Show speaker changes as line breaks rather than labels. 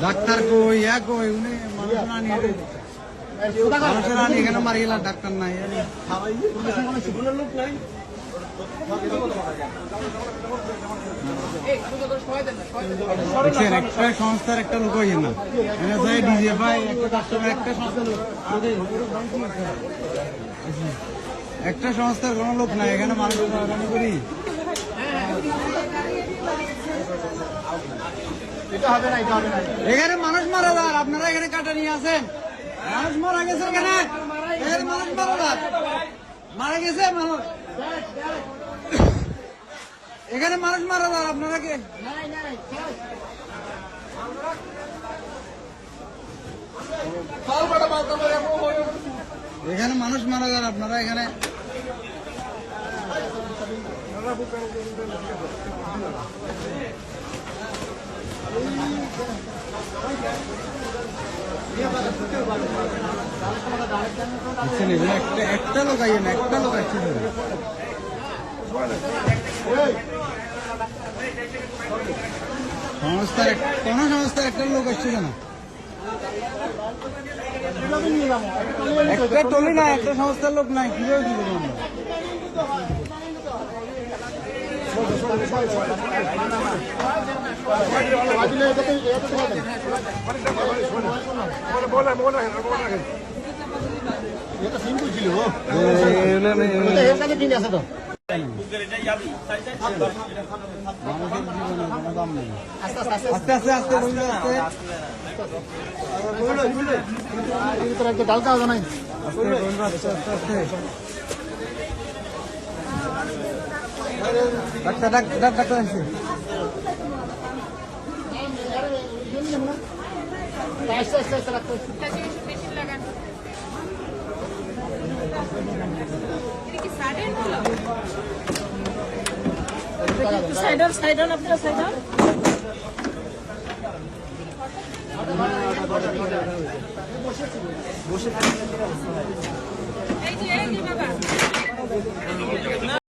doctor কই কই উনি মানুষের আনি এখানে মারি গেলাম ডাক্তার নাই একটা সংস্থার একটা লোক হইে না ডিজিএফআই একটা একটা সংস্থার কোনো লোক নাই এখানে মানুষ করি এখানে মানুষ মারা যান আপনারা এখানে কাটা নিয়ে আসেন মানুষ মারা গেছে এখানে মানুষ মারা যান মারা গেছে মানুষ এখানে মানুষ মারা যান আপনারা কে এখানে মানুষ মারা যান আপনারা এখানে একটা লোক আইয়ে না একটা লোক আসছে সংস্থার কোন সংস্থার একটা লোক আসছে না একটা টলি না একটা সংস্থার লোক নাই কিভাবে কি করবো আস্তে আস্তে আস্তে ডালকা হবে নাই ডাক্তার ডাক্তার আছে
সাইড অন আপনারা সাইড অন বসে